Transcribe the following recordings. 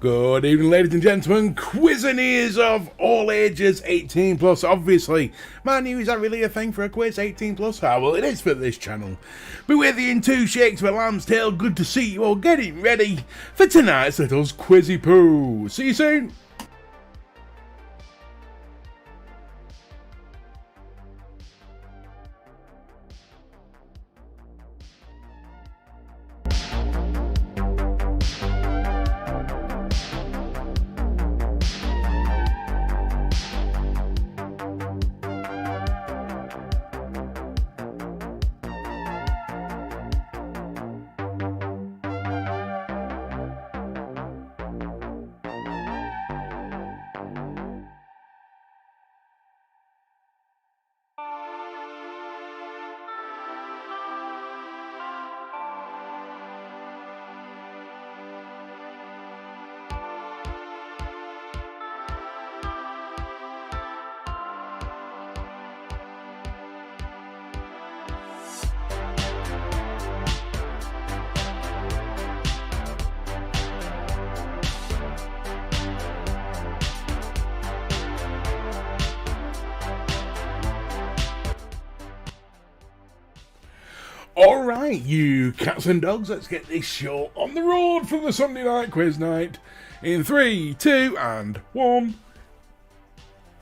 Good evening, ladies and gentlemen, quizziniers of all ages, 18 plus, obviously. Man, is that really a thing for a quiz, 18 plus? Ah, well, it is for this channel. Be with you in 2 shakes of a lamb's tail. Good to see you all getting ready for tonight's little quizzy poo. See you soon. Alright, you cats and dogs, let's get this show on the road for the Sunday night quiz night. In 3, 2, and 1.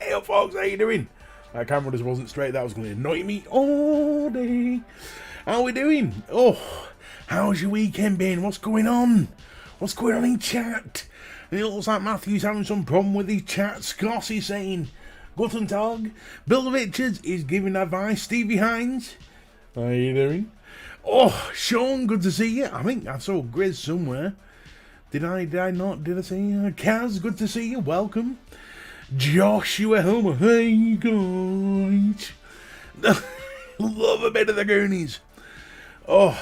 Hey up, folks, how you doing? That camera just wasn't straight, that was going to annoy me all day. How we doing? Oh, how's your weekend been? What's going on? What's going on in chat? And it looks like Matthew's having some problem with his chat. Scossy's saying, Guten Tag. Bill Richards is giving advice. Stevie Hines, how you doing? Oh, Sean, good to see you. I think I saw Grizz somewhere. Did I not? Did I see you? Kaz, good to see you. Welcome. Joshua Helmer, hey guys. Love a bit of the Goonies. Oh.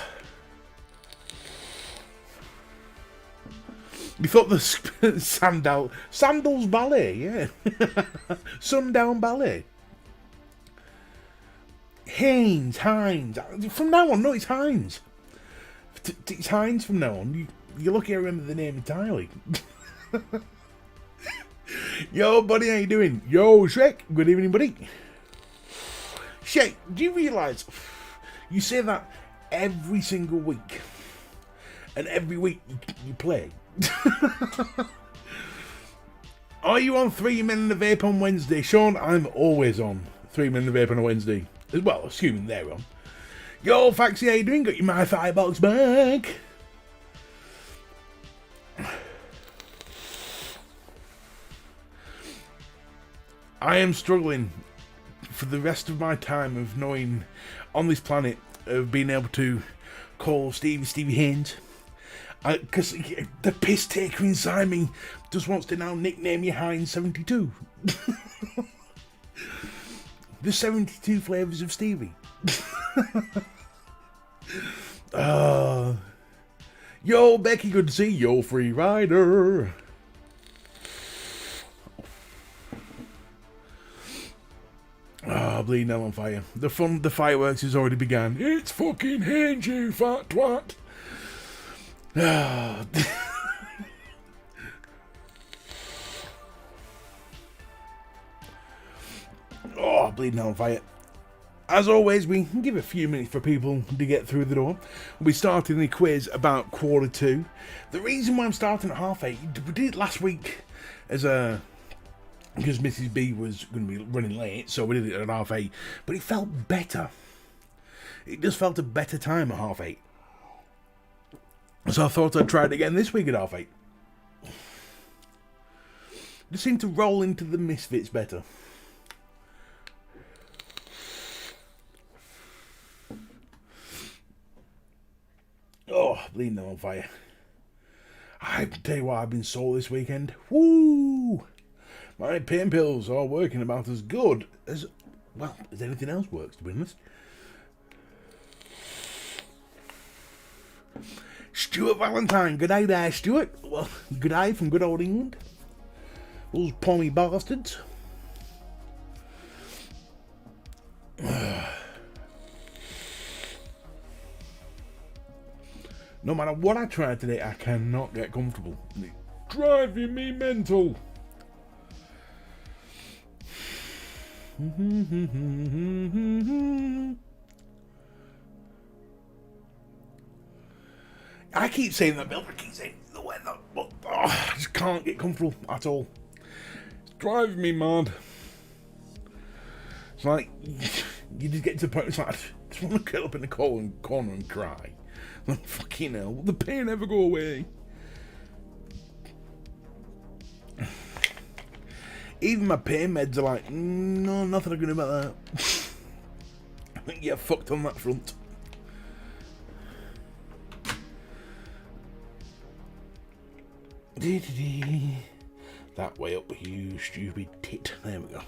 You thought the Sandals Ballet, yeah. Sundown Ballet. Hines. From now on, no, it's Hines. It's Hines from now on. You're lucky I remember the name entirely. Yo, buddy, how you doing? Yo, Shrek, good evening, buddy. Shrek, do you realise you say that every single week, and every week you play? Are you on 3 Men and a Vape on Wednesday? Sean, I'm always on 3 Men and a Vape on a Wednesday. As well, assuming they're on. Yo, Faxi, how you doing? Got your My Firebox back. I am struggling for the rest of my time of knowing on this planet, of being able to call Stevie Haynes. Because the piss taker inside me just wants to now nickname you Hines72. The 72 flavours of Stevie. Yo, Becky, good to see you. Yo, Free Rider. Bleeding hell on fire. The fun, the fireworks has already begun. It's fucking Hinge, you fat twat. Oh, bleeding hell on fire. As always, we give a few minutes for people to get through the door. We'll be starting the quiz about 1:45. The reason why I'm starting at 8:30, we did it last week as a... because Mrs. B was going to be running late, so we did it at 8:30. But it felt better. It just felt a better time at 8:30. So I thought I'd try it again this week at 8:30. Just seemed to roll into the Misfits better. Oh, bleeding on fire. I tell you what, I've been sore this weekend. Woo! My pain pills are working about as good as, well, as anything else works, to be honest. Stuart Valentine, good day there, Stuart. Well, good day from good old England. Those pommy bastards. No matter what I try today, I cannot get comfortable. driving me mental. I keep saying that, Bill. I keep saying the weather, but I just can't get comfortable at all. It's driving me mad. It's like you just get to the point. It's like I just want to curl up in the corner and cry. Like, fucking hell, will the pain ever go away? Even my pain meds are like, no, nothing I can do about that. I think you're fucked on that front. That way up, you stupid tit. There we go.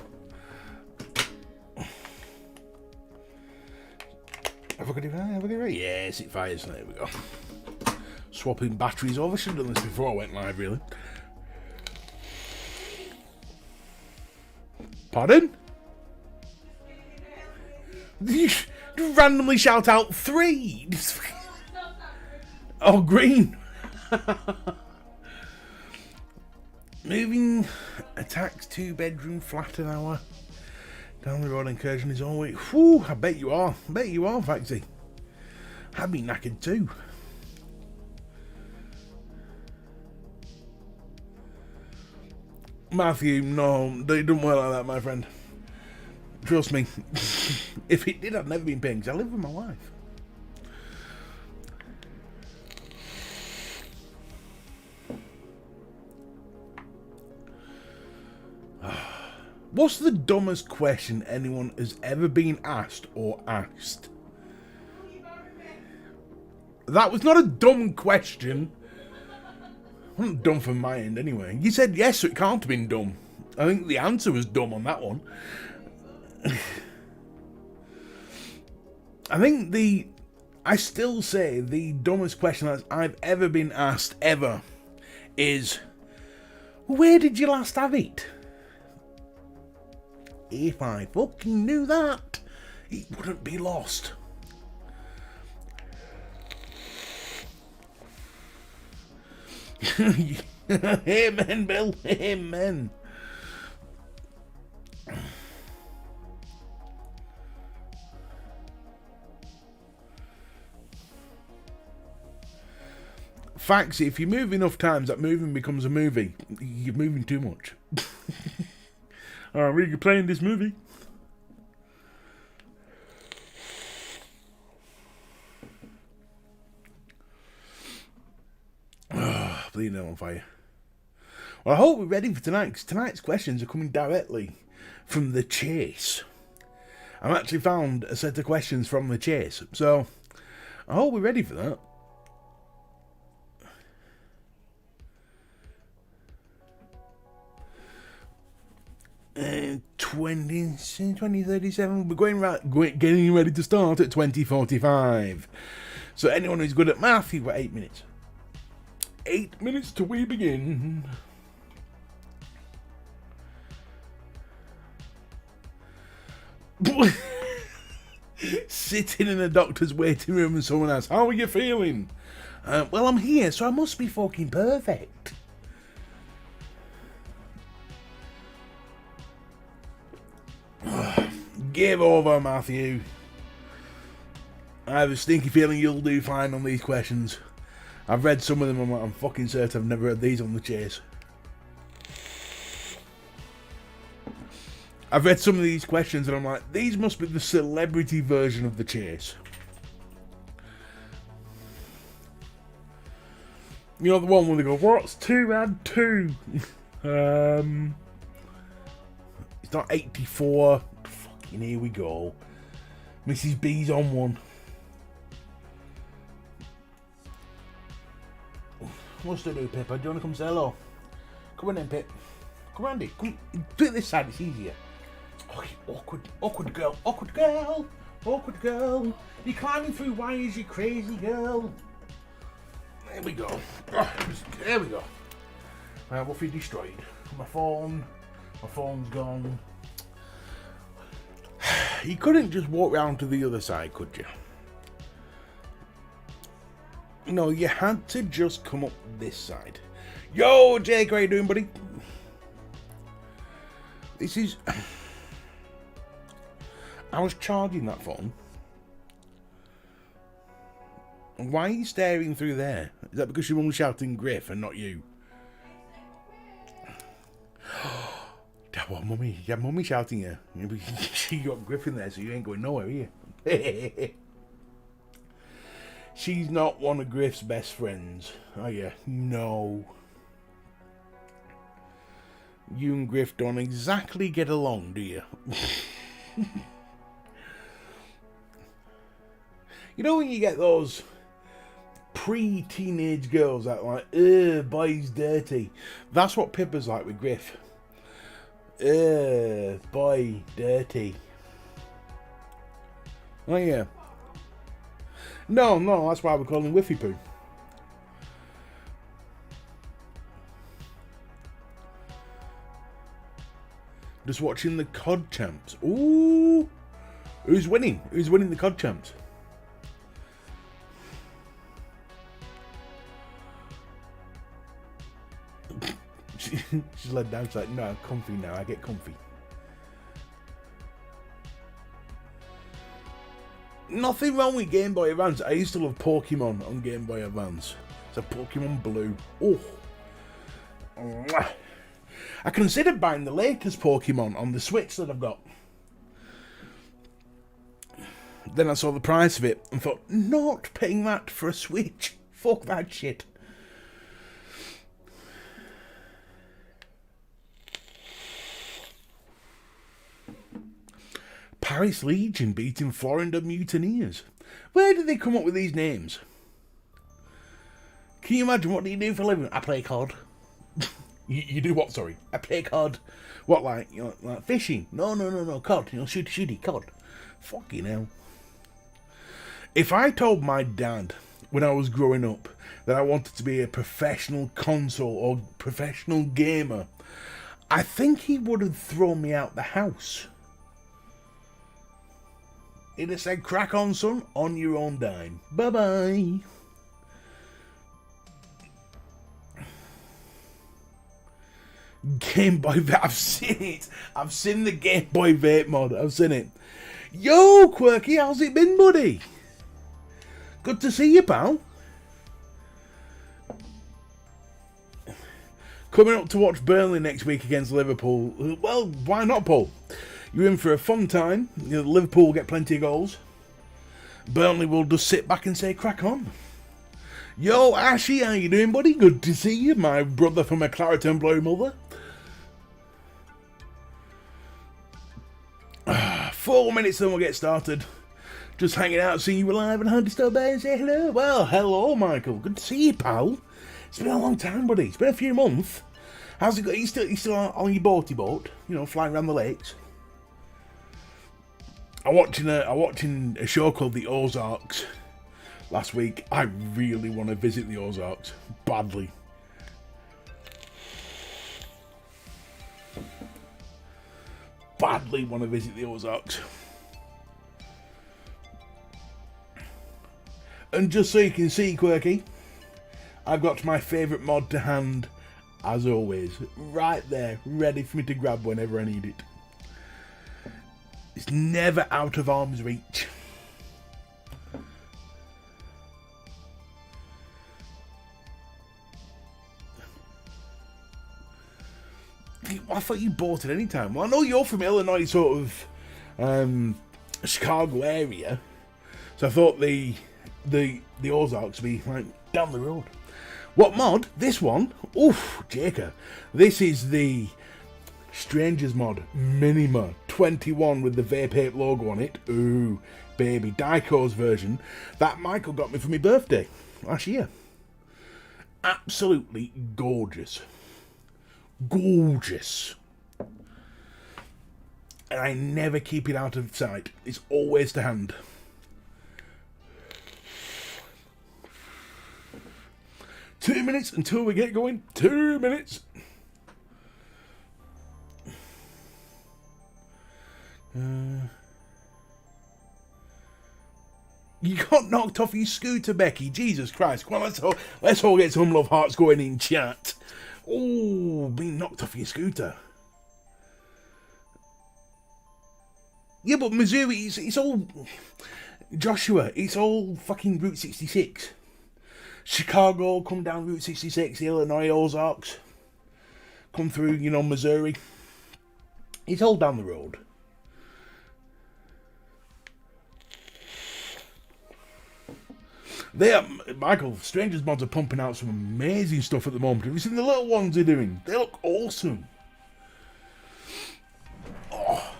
Have I got it right? Have I got it right? Yes, it fires. There we go. Swapping batteries over. I should have done this before I went live, really. Pardon? You randomly shout out 3. Oh, green. Moving attacks 2-bedroom flat an hour. Down the road incursion is always. Whew, I bet you are. I bet you are, Faxi. I'd be knackered too. Matthew, no, they don't work like that, my friend. Trust me. If it did, I'd never be in pain, because I live with my wife. What's the dumbest question anyone has ever been asked or asked? That was not a dumb question. Wasn't dumb from my end anyway. You said yes, so it can't have been dumb. I think the answer was dumb on that one. I still say the dumbest question that I've ever been asked ever is, where did you last have it? If I fucking knew that, it wouldn't be lost. Amen, Bill. Amen. Facts, if you move enough times, that moving becomes a movie. You're moving too much. We're playing this movie. Bleeding on fire. Well, I hope we're ready for tonight, because tonight's questions are coming directly from the chase. I've actually found a set of questions from the chase, so I hope we're ready for that. 2037. We're getting ready to start at 2045. So anyone who's good at math, you've got 8 minutes. 8 minutes till we begin. Sitting in a doctor's waiting room and someone asks, how are you feeling? Well, I'm here, so I must be fucking perfect. Give over, Matthew. I have a stinky feeling you'll do fine on these questions. I've read some of them, I'm fucking certain I've never read these on the chase. I've read some of these questions and I'm like, these must be the celebrity version of the chase. You know the one where they go, what's 2 add 2? It's not 84. Fucking here we go. Mrs. B's on one. What's to do, Pippa? Do you want to come say hello? Come on in, Pip. Come on, Andy. Come. Do it this side, it's easier. Oh, awkward girl. Awkward girl. Awkward girl. You're climbing through wires, you crazy girl. There we go. There we go. What have you destroyed? My phone. My phone's gone. You couldn't just walk round to the other side, could you? No, you had to just come up this side. Yo, Jake, how you doing, buddy? This is... I was charging that phone. Why are you staring through there? Is that because your mum's shouting Griff and not you? What, mummy? Yeah, mummy shouting you. She got Griff in there, so you ain't going nowhere, are you? She's not one of Griff's best friends, are you? No. You and Griff don't exactly get along, do you? You know when you get those pre-teenage girls that are like, boy's dirty. That's what Pippa's like with Griff. Boy, dirty. Oh yeah. No, that's why we call him Whiffy Poo. Just watching the COD champs. Ooh! Who's winning? Who's winning the COD champs? She's led down. She's like, no, I'm comfy now. I get comfy. Nothing wrong with Game Boy Advance. I used to love Pokemon on Game Boy Advance. So Pokemon Blue. Oh. I considered buying the latest Pokemon on the Switch that I've got. Then I saw the price of it and thought, not paying that for a Switch. Fuck that shit. Paris Legion beating Florida Mutineers. Where did they come up with these names? Can you imagine, what do you do for a living? I play COD. You do what, sorry? I play COD. What, like, you know, like fishing? No, COD. You know, shooty, COD. Fucking hell. If I told my dad when I was growing up that I wanted to be a professional console or professional gamer, I think he would have thrown me out the house. He'd have said, crack on, son, on your own dime. Bye-bye. Game Boy Vape. I've seen it. I've seen the Game Boy Vape mod. I've seen it. Yo, Quirky, how's it been, buddy? Good to see you, pal. Coming up to watch Burnley next week against Liverpool. Well, why not, Paul? You're in for a fun time. You know, Liverpool will get plenty of goals. Burnley will just sit back and say, crack on. Yo, Ashy, how you doing, buddy? Good to see you, my brother from a claret and blue mother. 4 minutes and we'll get started. Just hanging out, seeing you alive and had to stop by and say hello. Well, hello, Michael. Good to see you, pal. It's been a long time, buddy. It's been a few months. How's it going? You still on your boaty boat? You know, flying around the lakes? I'm watching a show called The Ozarks last week. I really want to visit the Ozarks badly. Badly want to visit the Ozarks. And just so you can see, Quirky, I've got my favourite mod to hand, as always, right there, ready for me to grab whenever I need it. It's never out of arm's reach. I thought you bought it any time. Well, I know you're from Illinois, sort of Chicago area, so I thought the Ozarks would be like down the road. What mod? This one? Oof, Jacob. This is the Strangers mod, Minima 21 with the VapeApe logo on it. Ooh, baby. Dyko's version that Michael got me for my birthday last year. Absolutely gorgeous. Gorgeous. And I never keep it out of sight. It's always to hand. 2 minutes until we get going. 2 minutes. You got knocked off your scooter, Becky. Jesus Christ. Come on, let's all get some love hearts going in chat. Oh, being knocked off your scooter. Yeah, but Missouri, it's all... Joshua, it's all fucking Route 66. Chicago, come down Route 66, Illinois, Ozarks. Come through, Missouri. It's all down the road. Michael, Strangers Mods are pumping out some amazing stuff at the moment. Have you seen the little ones they're doing? They look awesome. Oh.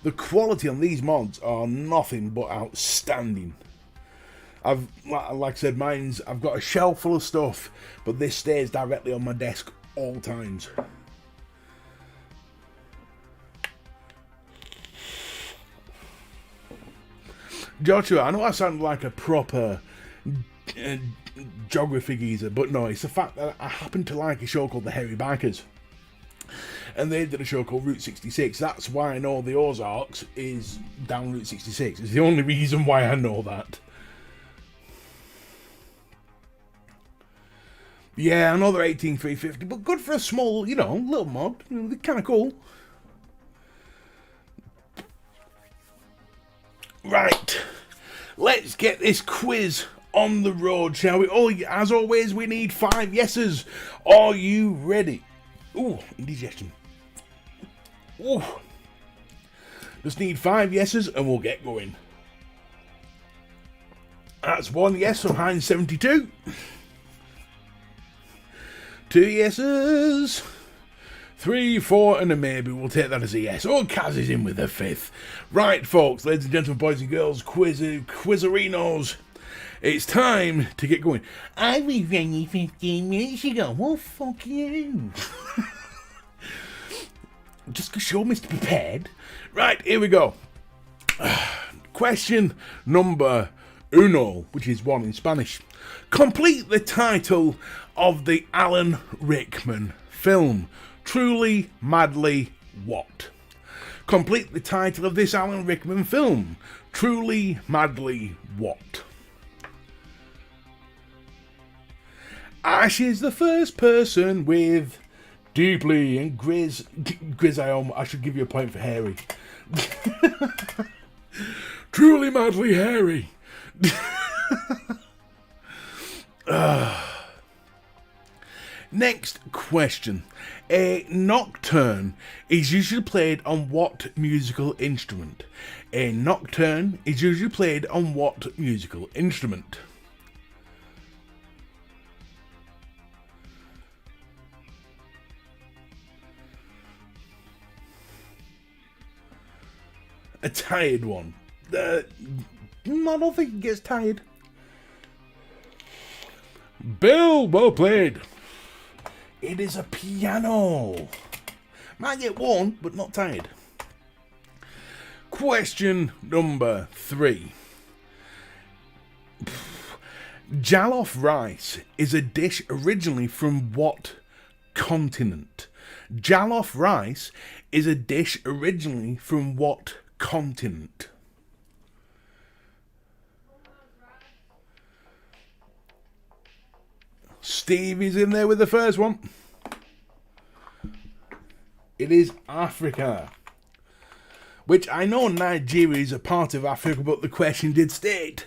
The quality on these mods are nothing but outstanding. Like I said, I've got a shelf full of stuff, but this stays directly on my desk all times. Joshua, I know I sound like a proper geography geezer, but no, it's the fact that I happen to like a show called The Hairy Bikers. And they did a show called Route 66. That's why I know the Ozarks is down Route 66. It's the only reason why I know that. Yeah, I know they're 18350, but good for a small, little mod. They're kind of cool. Right, let's get this quiz on the road, shall we? Oh, as always, we need 5 yeses. Are you ready? Ooh, indigestion. Ooh. Just need 5 yeses and we'll get going. That's 1 yes from Heinz 72. 2 yeses. 3, 4, and a maybe. We'll take that as a yes. Oh, Kaz is in with the 5th. Right, folks, ladies and gentlemen, boys and girls, quizzerinos. It's time to get going. I was ready 15 minutes ago. Well, fuck you. Just because you're Mr. Prepared. Right, here we go. Question number uno, which is 1 in Spanish. Complete the title of the Alan Rickman film. Truly, madly, what? Complete the title of this Alan Rickman film. Truly, madly, what? Ash is the first person with deeply and Grizz, I should give you a point for hairy. Truly, madly, hairy. Next question. A nocturne is usually played on what musical instrument? A nocturne is usually played on what musical instrument? A tired one. I don't think it gets tired. Bill, well played. It is a piano. Might get worn, but not tired. Question number 3. Jollof rice is a dish originally from what continent? Jollof rice is a dish originally from what continent? Stevie's in there with the first one. It is Africa. Which I know Nigeria is a part of Africa, but the question did state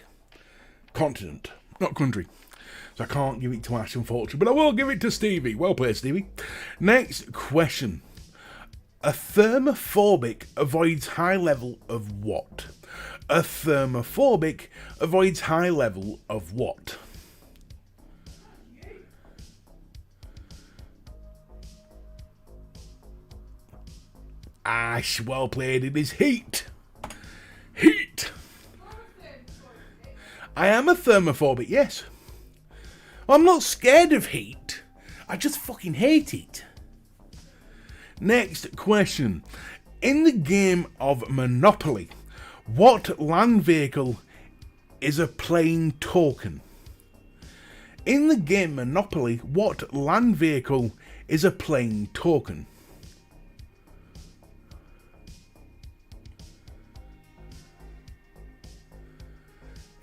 continent, not country. So I can't give it to Ash, unfortunately, but I will give it to Stevie. Well played, Stevie. Next question. A thermophobic avoids high level of what? A thermophobic avoids high level of what? Ash, well played. It is heat. Heat. I am a thermophobic, yes. I'm not scared of heat. I just fucking hate it. Next question. In the game of Monopoly, what land vehicle is a plain token? In the game Monopoly, what land vehicle is a plain token?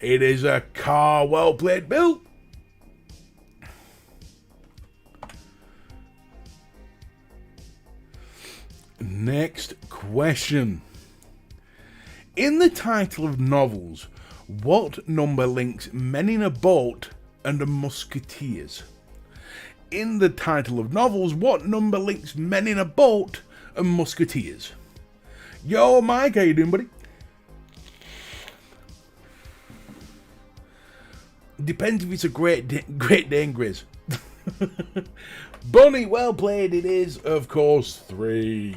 It is a car. Well played, Bill. Next question. In the title of novels, what number links men in a boat and the musketeers? In the title of novels, what number links men in a boat and musketeers? Yo, Mike, how you doing, buddy? Depends if it's a great day in Grizz. Bunny, well played. It is, of course, 3.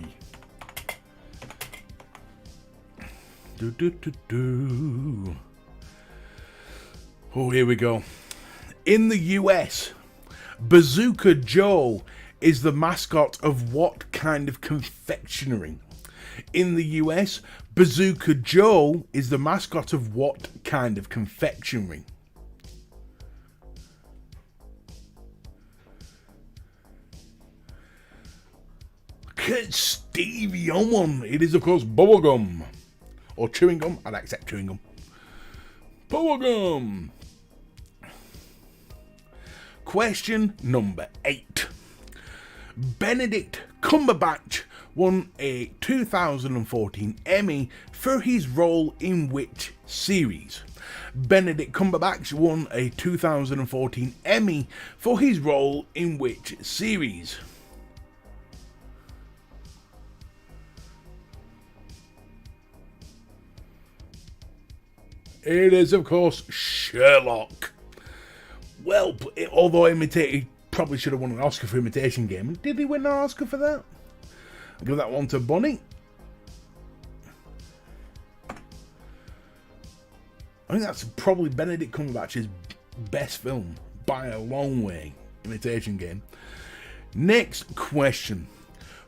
Oh, here we go. In the US, Bazooka Joe is the mascot of what kind of confectionery? In the US, Bazooka Joe is the mascot of what kind of confectionery? Stevie on one. It is, of course, bubblegum. Or chewing gum. I'd accept chewing gum. Bubblegum. Question number 8. Benedict Cumberbatch won a 2014 Emmy for his role in which series? Benedict Cumberbatch won a 2014 Emmy for his role in which series? It is, of course, Sherlock. Well, although he probably should have won an Oscar for Imitation Game. Did he win an Oscar for that? I'll give that one to Bunny. I think that's probably Benedict Cumberbatch's best film by a long way, Imitation Game. Next question.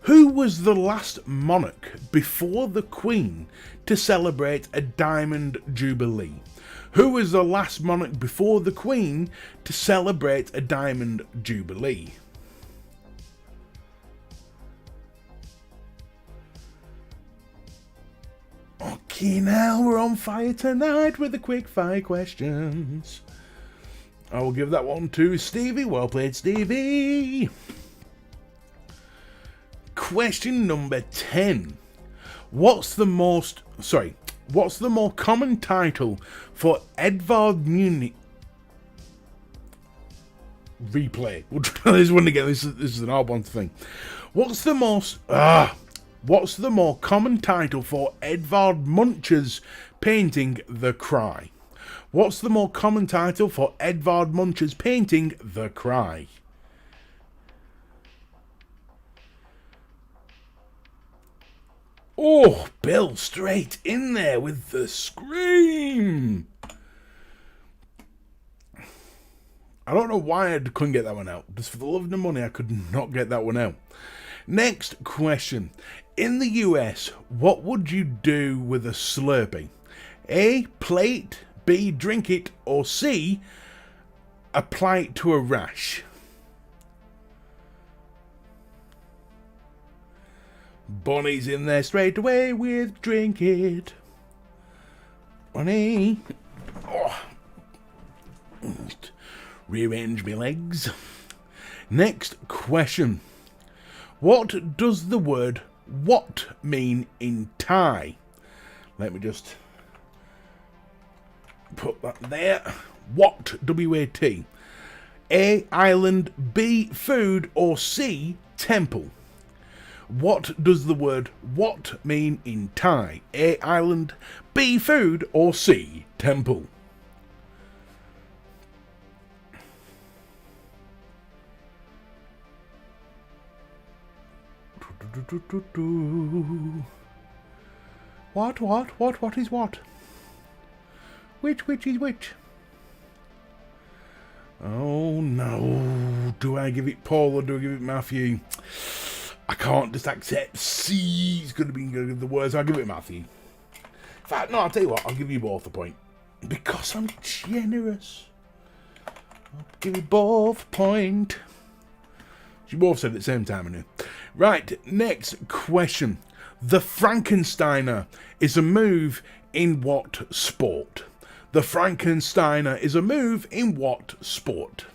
Who was the last monarch before the Queen to celebrate a Diamond Jubilee? Who was the last monarch before the Queen to celebrate a Diamond Jubilee? Okay, now we're on fire tonight with the quick fire questions. I will give that one to Stevie. Well played, Stevie. Question number 10. What's the more common title for Edvard Munch? Replay. We'll try this one again. This is an hard one to think. What's the more common title for Edvard Munch's painting The Cry? What's the more common title for Edvard Munch's painting The Cry? Oh, Bill, straight in there with the scream. I don't know why I couldn't get that one out. Just for the love of the money, I could not get that one out. Next question. In the US, what would you do with a Slurpee? A, play it, B, drink it, or C, apply it to a rash? Bonnie's in there straight away with drink it. Bonnie. Oh. Rearrange my legs. Next question. What does the word what mean in Thai? Let me just put that there. What, W-A-T. A, island, B, food, or C, temple? What does the word what mean in Thai? A, island, B, food, or C, temple? What is what? Which is which? Oh no, do I give it Paul or do I give it Matthew? I can't just accept C. It's going to be the words. I'll give it Matthew. In fact, no, I'll tell you what. I'll give you both a point. Because I'm generous. I'll give you both a point. You both said it at the same time, I knew. Right, next question. The Frankensteiner is a move in what sport? The Frankensteiner is a move in what sport?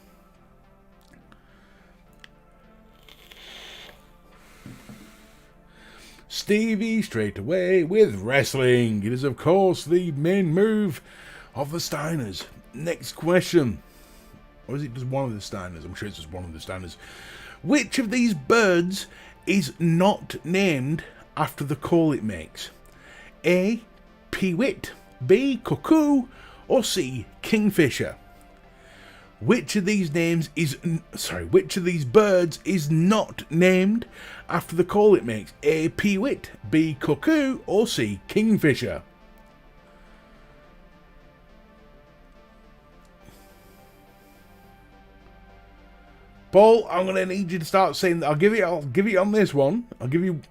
Stevie straight away with wrestling. It is, of course, the main move of the Steiners. Next question. Or is it just one of the Steiners? I'm sure it's just one of the Steiners. Which of these birds is not named after the call it makes? A. Peewit, B. Cuckoo, or C. Kingfisher? Which of these birds is not named after the call it makes? A. Peewit, B. Cuckoo, or C. Kingfisher? Paul, I'm going to need you to start saying that. I'll give it on this one. I'll give you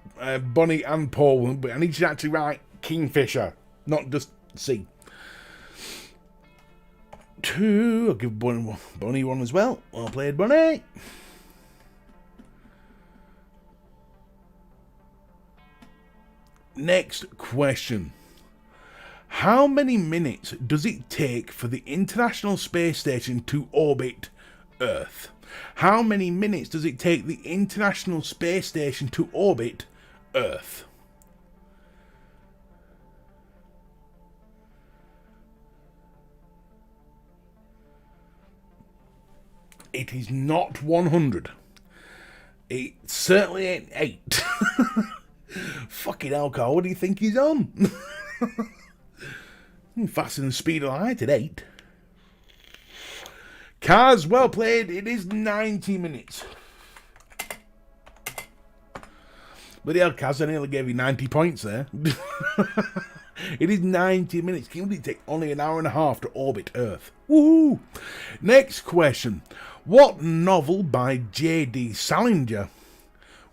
Bonnie and Paul one, but I need you to actually write Kingfisher, not just C. 2. I'll give Bonnie one as well. Well played, Bonnie. Next question. How many minutes does it take for the International Space Station to orbit Earth? How many minutes does it take the International Space Station to orbit Earth? It is not 100. It certainly ain't 8. Fucking hell, Carl, what do you think he's on? Faster than speed of light at 8. Cars, well played. It is 90 minutes. Bloody hell, Kaz, I nearly gave you 90 points there. It is 90 minutes. Can it take only an hour and a half to orbit Earth? Woohoo! Next question. What novel by J.D. Salinger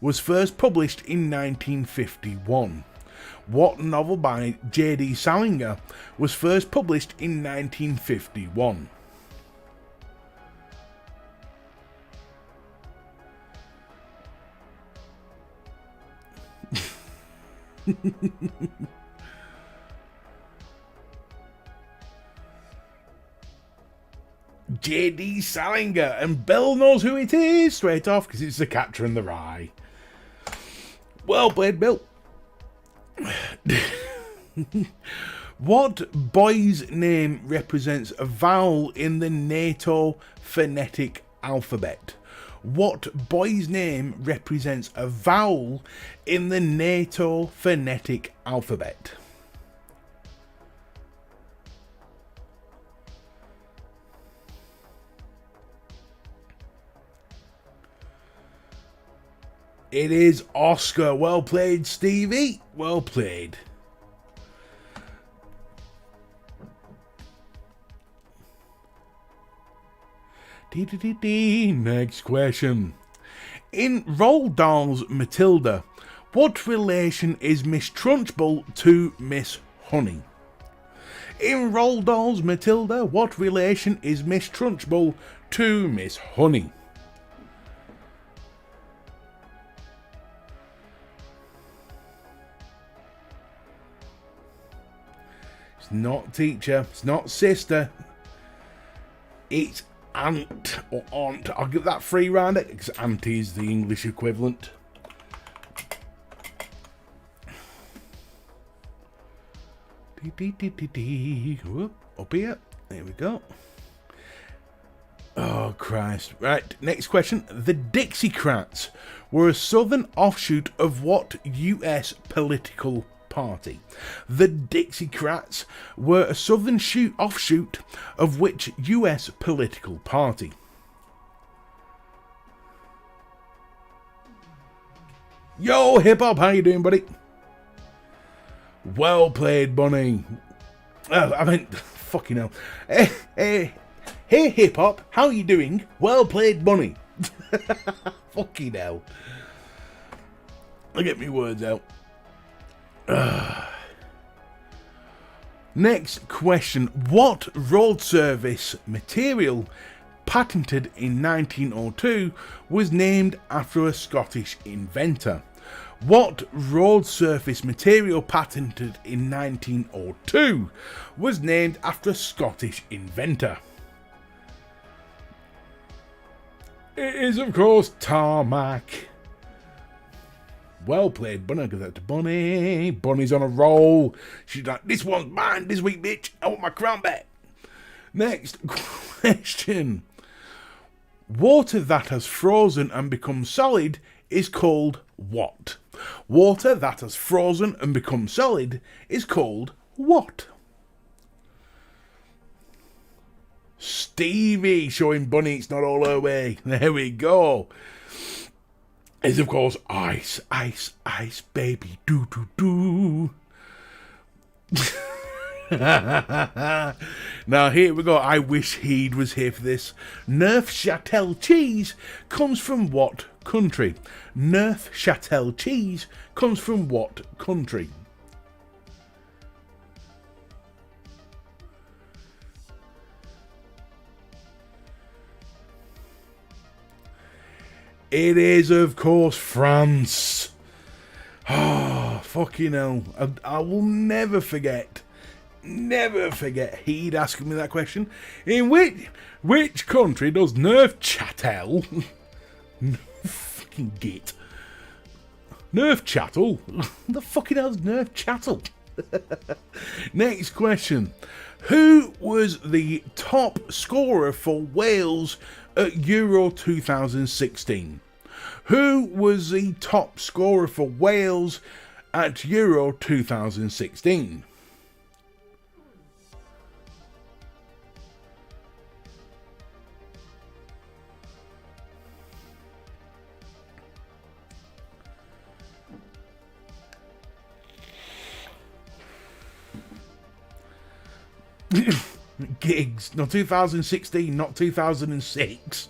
was first published in 1951? What novel by J.D. Salinger was first published in 1951? J.D. Salinger, and Bill knows who it is straight off because it's The Catcher in the Rye. Well played, Bill. What boy's name represents a vowel in the NATO phonetic alphabet? What boy's name represents a vowel in the NATO phonetic alphabet? It is Oscar. Well played, Stevie. Well played. Next question. In Roald Dahl's Matilda, what relation is Miss Trunchbull to Miss Honey? In Roald Dahl's Matilda, what relation is Miss Trunchbull to Miss Honey? It's not teacher, it's not sister, it's aunt or aunt. I'll give that free round it because auntie is the English equivalent. Whoop, up here. There we go. Oh, Christ. Right, next question. The Dixiecrats were a southern offshoot of what US political party? The Dixiecrats were a southern offshoot of which US political party? Yo, hip hop, how you doing, buddy? Well played, Bunny. I mean, fucking hell. Hey, hip hop, how you doing? Well played, Bunny. Fucking hell. I'll get me words out. Next question. What road service material patented in 1902 was named after a Scottish inventor? What road surface material patented in 1902 was named after a Scottish inventor? It is, of course, tarmac. Well played, Bunny. Give that to Bunny. Bunny's on a roll. She's like, this one's mine this week, bitch. I want my crown back. Next question. Water that has frozen and become solid is called what? Water that has frozen and become solid is called what? Stevie showing Bunny it's not all her way. There we go. Is of course ice, ice, ice, baby, do do do. Now here we go. I wish Heed was here for this. Neufchâtel cheese comes from what country? Neufchâtel cheese comes from what country? It is, of course, France. Oh, fucking hell. I will never forget He'd asking me that question. In which country does Neufchâtel fucking git? Neufchâtel? The fucking hell's Neufchâtel? Next question. Who was the top scorer for Wales at Euro 2016? Who was the top scorer for Wales at Euro 2016? Gigs. No, 2016, not 2006.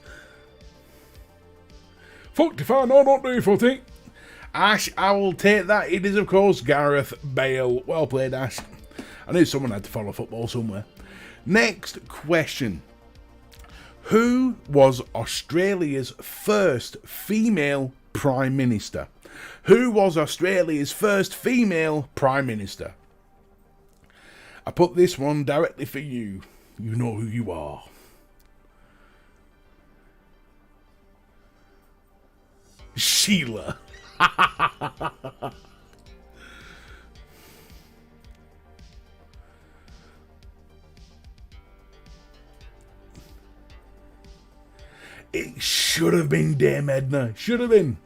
Fucked if I know, not do footy. Ash, I will take that. It is, of course, Gareth Bale. Well played, Ash. I knew someone had to follow football somewhere. Next question. Who was Australia's first female Prime Minister? Who was Australia's first female Prime Minister? I put this one directly for you. You know who you are. Sheila. It should have been Dame Edna. Should have been.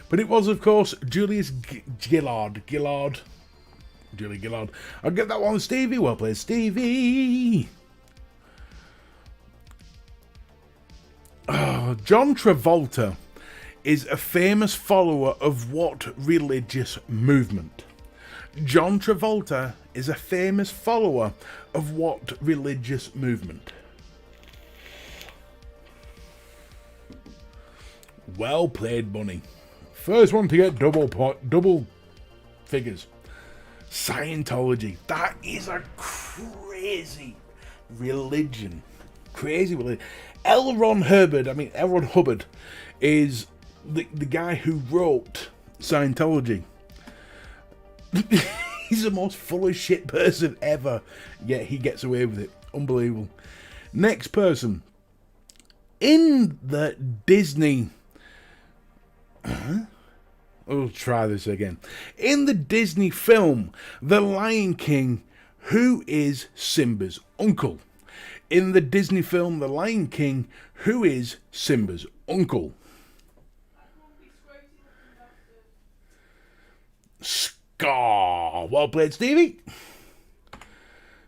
But it was, of course, Julius Gillard. Julie Gillard. I'll get that one, Stevie. Well played, Stevie. Oh, John Travolta is a famous follower of what religious movement? John Travolta is a famous follower of what religious movement? Well played, Bunny. First one to get double figures. Scientology. That is a crazy religion. Crazy religion. L. Ron Hubbard is the guy who wrote Scientology. He's the most full of shit person ever, yet he gets away with it. Unbelievable. Next person. In the Disney... We'll try this again. In the Disney film The Lion King, who is Simba's uncle? In the Disney film The Lion King, who is Simba's uncle? Scar. Well played, Stevie.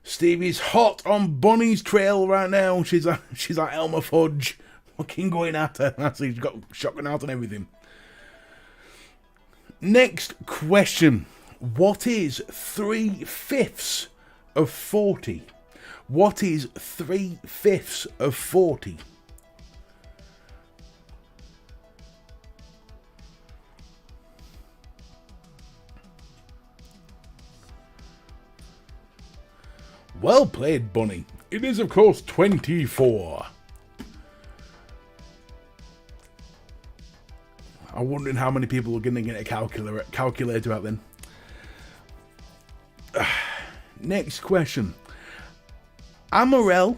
Stevie's hot on Bunny's trail right now. She's like Elmer Fudge, fucking going at her. She's got shotgun out and everything. Next question. What is 3/5 of 40? What is 3/5 of 40? Well played, Bunny. It is, of course, 24. I'm wondering how many people are going to get a calculator out then. Next question. Amarel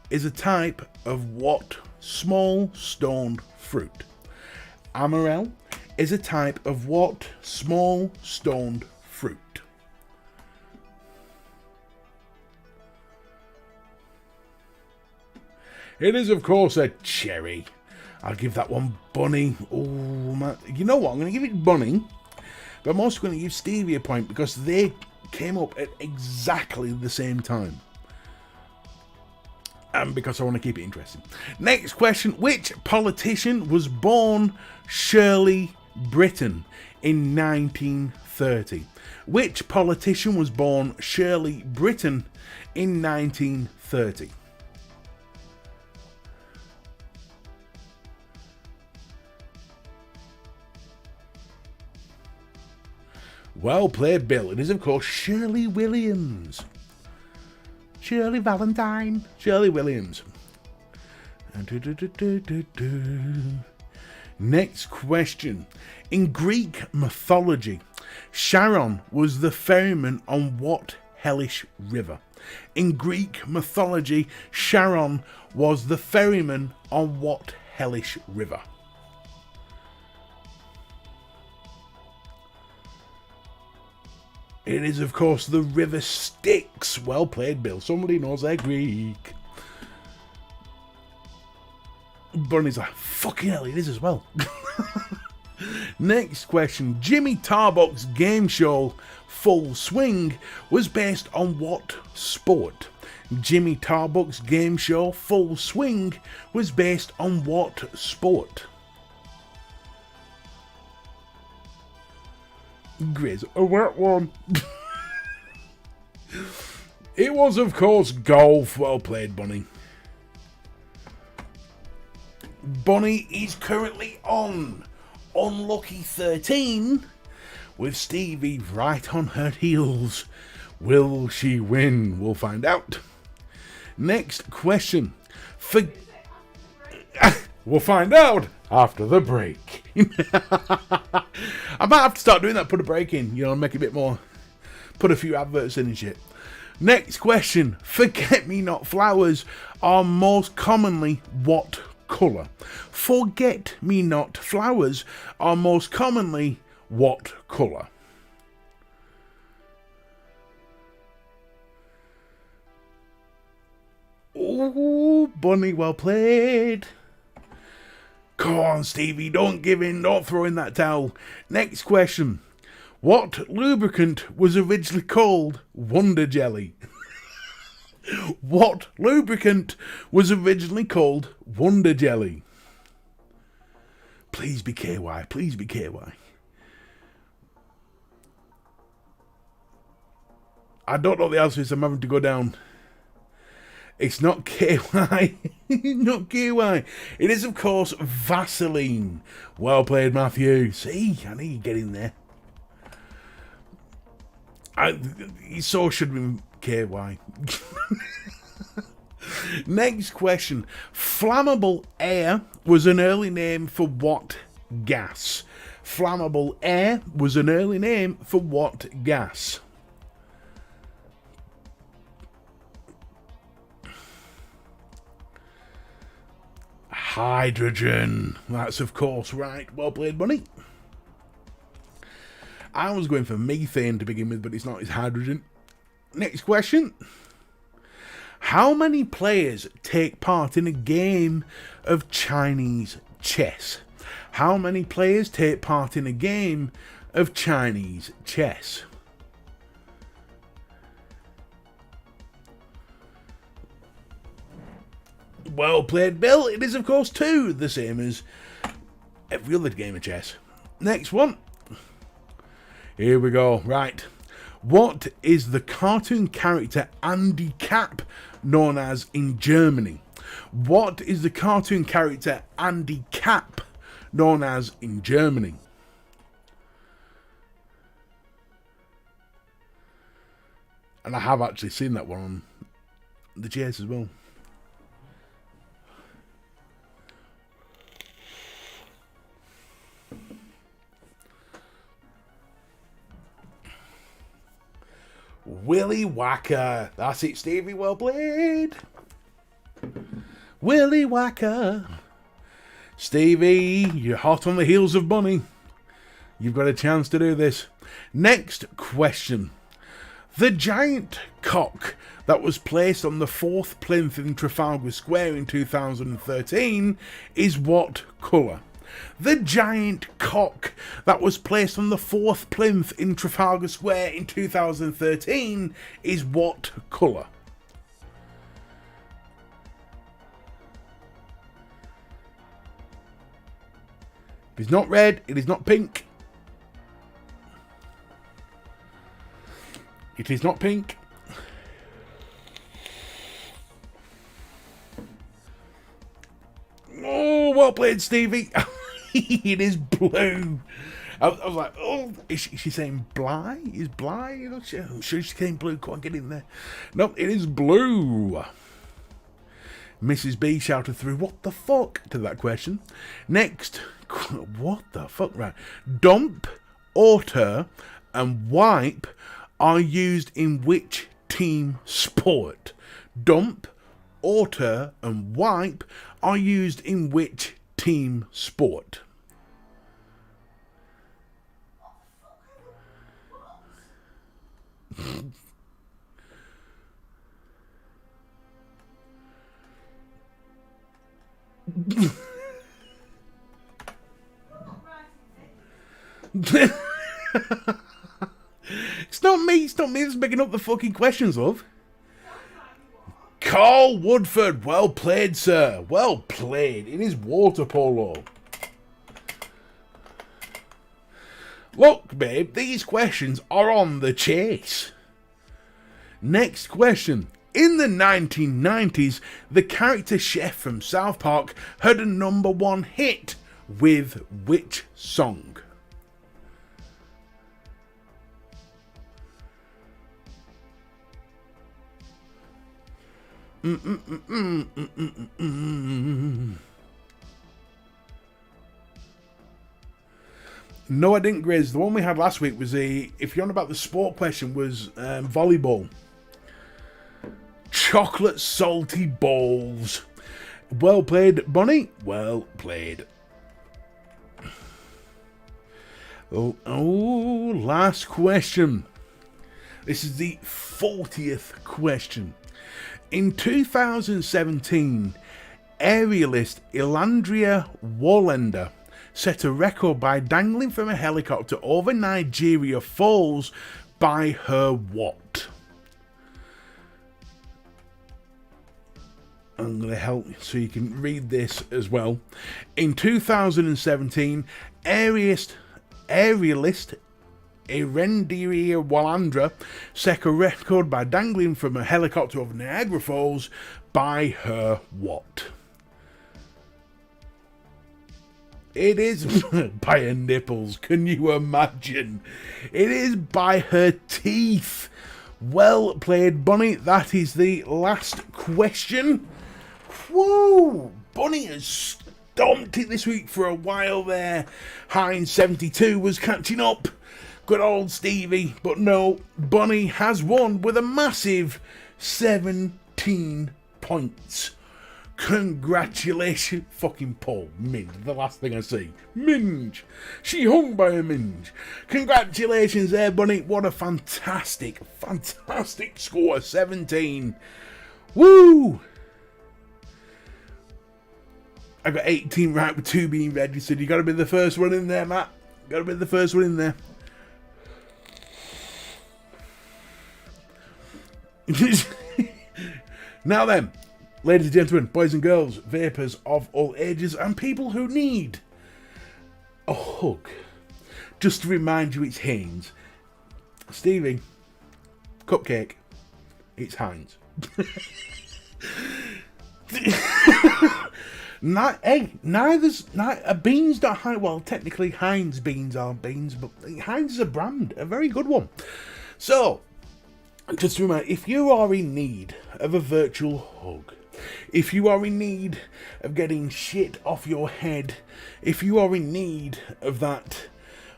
is a type of what small stoned fruit? Amarel is a type of what small stoned fruit? It is, of course, a cherry. I'll give that one bunny. Oh, man. You know what? I'm going to give it bunny. But I'm also going to give Stevie a point because they came up at exactly the same time. And because I want to keep it interesting. Next question. Which politician was born Shirley Britton in 1930? Which politician was born Shirley Britton in 1930? Well played, Bill. It is, of course, Shirley Williams. Shirley Valentine. Shirley Williams. Next question. In Greek mythology, Charon was the ferryman on what hellish river? In Greek mythology, Charon was the ferryman on what hellish river? It is, of course, the River Styx. Well played, Bill. Somebody knows their Greek. Bunny's like, fucking hell, it is as well. Next question. Jimmy Tarbuck's game show, Full Swing, was based on what sport? Jimmy Tarbuck's game show, Full Swing, was based on what sport? Grizz, a wet one. It was, of course, golf. Well played, Bunny. Bunny is currently on unlucky 13 with Stevie right on her heels. Will she win? We'll find out. Next question. We'll find out after the break. I might have to start doing that, put a break in, make it a bit more, put a few adverts in and shit. Next question. Forget-me-not flowers are most commonly what colour? Forget-me-not flowers are most commonly what colour? Oh, Bunny, well played. Come on, Stevie, don't give in, don't throw in that towel. Next question. What lubricant was originally called Wonder Jelly? What lubricant was originally called Wonder Jelly? Please be KY, please be KY. I don't know the answer, so I'm having to go down. It's not KY. Not KY. It is, of course, Vaseline. Well played, Matthew. See, I knew you'd get in there. So should be KY. Next question. Flammable air was an early name for what gas? Flammable air was an early name for what gas? Hydrogen. That's, of course, right. Well played, Bunny. I was going for methane to begin with, but it's not. It's hydrogen. Next question. How many players take part in a game of Chinese chess? How many players take part in a game of Chinese chess? Well played, Bill. It is, of course, 2, the same as every other game of chess. Next one. Here we go. Right. What is the cartoon character Andy Capp known as in Germany? What is the cartoon character Andy Capp known as in Germany? And I have actually seen that one on the chess as well. Willy Whacker. That's it, Stevie. Well played. Willy Whacker. Stevie, you're hot on the heels of Bunny. You've got a chance to do this. Next question. The giant cock that was placed on the 4th plinth in Trafalgar Square in 2013 is what colour? The giant cock that was placed on the 4th plinth in Trafalgar Square in 2013 is what colour? It is not red, it is not pink. It is not pink. Oh, well played, Stevie. It is blue. I was like, oh, is she saying Bly? Is Bly? I'm sure she's saying blue. Come on, get in there. No, it is blue. Mrs. B shouted through, what the fuck, to that question. Next, what the fuck, right. Dump, alter, and wipe are used in which team sport? Dump, alter, and wipe are used in which team sport? It's not me that's making up the fucking questions, love. Carl Woodford, well played, sir. Well played. It is water polo. Look, babe, these questions are on the chase. Next question. In the 1990s, the character Chef from South Park had a #1 hit with which song? No, I didn't, Grizz. The one we had last week was if you're on about the sport question, was volleyball. Chocolate salty balls. Well played, Bonnie. Well played. Oh, last question. This is the 40th question. In 2017, aerialist Ilandria Wallender set a record by dangling from a helicopter over Nigeria Falls by her what? I'm going to help you so you can read this as well. In 2017, aerialist Ilandria Wallender set a record by dangling from a helicopter over Niagara Falls by her what? It is by her nipples. Can you imagine? It is by her teeth. Well played, Bunny. That is the last question. Whoa! Bunny has stomped it this week for a while there. Heinz72 was catching up. Good old Stevie. But no, Bunny has won with a massive 17 points. Congratulations. Fucking Paul. Minge. The last thing I see. Minge. She hung by a minge. Congratulations there, Bunny. What a fantastic score. 17. Woo! I got 18 right with 2 being registered. You got to be the first one in there, Matt. Got to be the first one in there. Now then, ladies and gentlemen, boys and girls, vapors of all ages, and people who need a hug. Just to remind you, it's Heinz. Stevie, cupcake, it's Heinz. Beans don't Heinz. Well, technically Heinz beans are beans, but Heinz is a brand, a very good one. So, just to remind, if you are in need of a virtual hug, if you are in need of getting shit off your head, if you are in need of that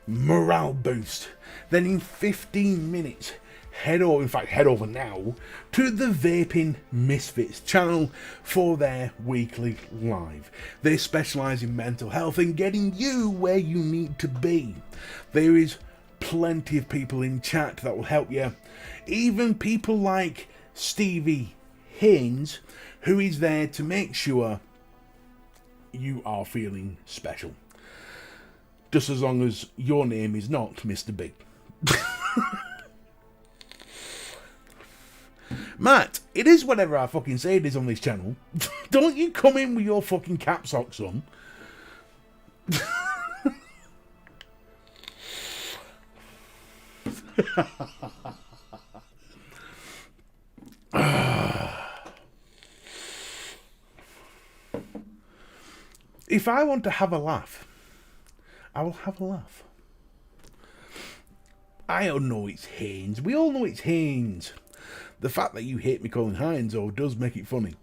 morale boost, then in 15 minutes, head over now to the Vaping Misfits channel for their weekly live. They specialise in mental health and getting you where you need to be. There is plenty of people in chat that will help you. Even people like Stevie Haynes, who is there to make sure you are feeling special. Just as long as your name is not Mr. B. Matt, it is whatever I fucking say it is on this channel. Don't you come in with your fucking cap socks on. If I want to have a laugh, I will have a laugh. I don't know it's Haynes. We all know it's Haynes. The fact that you hate me calling Hines though does make it funny.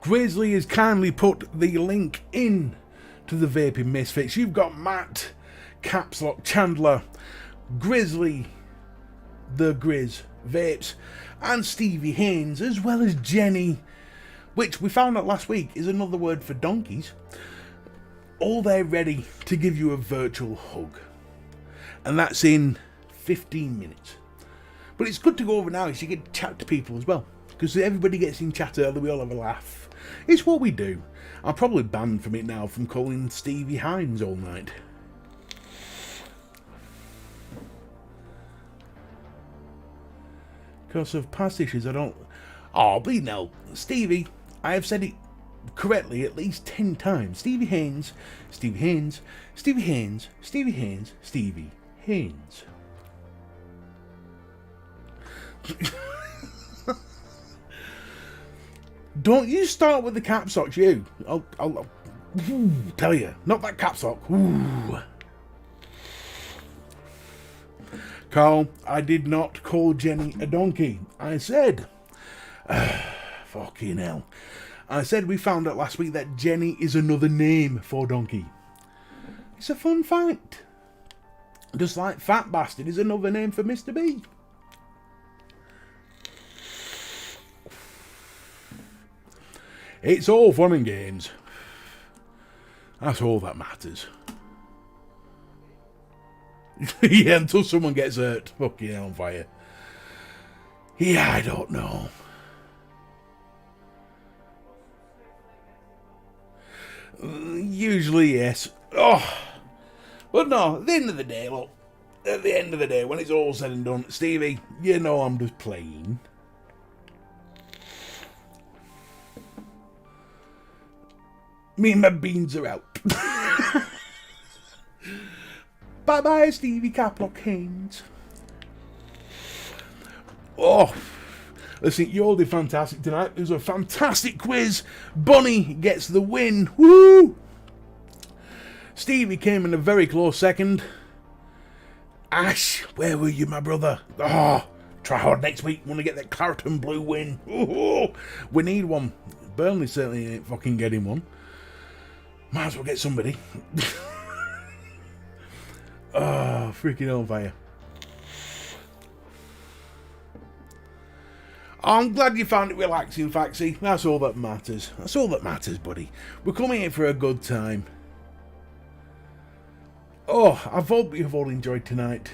Grizzly has kindly put the link in to the Vaping Misfits. You've got Matt, Capslock Chandler, Grizzly, the Grizz Vapes, and Stevie Haynes, as well as Jenny, which we found out last week is another word for donkeys. All there ready to give you a virtual hug. And that's in 15 minutes. But it's good to go over now so you get to chat to people as well. Because everybody gets in chat early, we all have a laugh. It's what we do. I'm probably banned from it now from calling Stevie Hines all night. Because of past issues, I don't... Oh, but no. Stevie, I have said it correctly at least 10 times. Stevie Haynes, Stevie Haynes, Stevie Haynes, Stevie Haynes, Stevie Haynes. Don't you start with the cap socks, you. I'll tell you. Not that cap sock. Ooh. Carl, I did not call Jenny a donkey. I said... fucking hell. I said we found out last week that Jenny is another name for donkey. It's a fun fact. Just like Fat Bastard is another name for Mr. B. It's all fun and games. That's all that matters. Yeah, until someone gets hurt. Fucking hell on fire. Yeah, I don't know. Usually, yes. Oh, but no, at the end of the day, look. At the end of the day, when it's all said and done, Stevie, you know I'm just playing. Me and my beans are out. Bye-bye, Stevie Caplock Haynes. Oh, listen, you all did fantastic tonight. It was a fantastic quiz. Bonnie gets the win. Woo! Stevie came in a very close second. Ash, where were you, my brother? Oh, try hard next week. Want to get that Clareton Blue win. Ooh, we need one. Burnley certainly ain't fucking getting one. Might as well get somebody. Oh, freaking on fire. I'm glad you found it relaxing, Faxi. That's all that matters. That's all that matters, buddy. We're coming here for a good time. Oh, I hope you've all enjoyed tonight.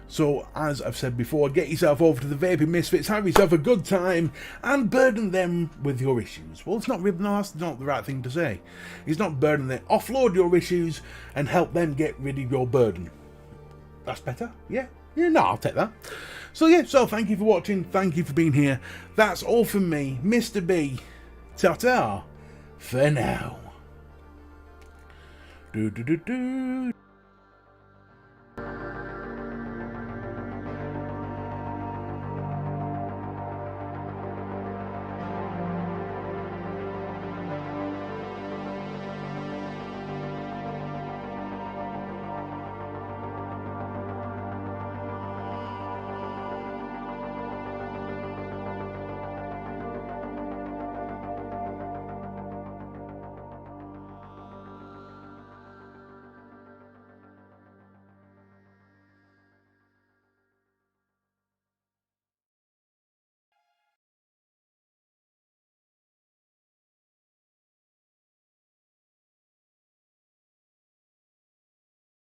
So, as I've said before, get yourself over to the Vaping Misfits, have yourself a good time, and burden them with your issues. Well, it's not, no, that's not the right thing to say. It's not burden them. Offload your issues and help them get rid of your burden. That's better? Yeah? Yeah, no, I'll take that. So, yeah, so thank you for watching. Thank you for being here. That's all from me, Mr. B. Ta-ta for now. Do-do-do-do.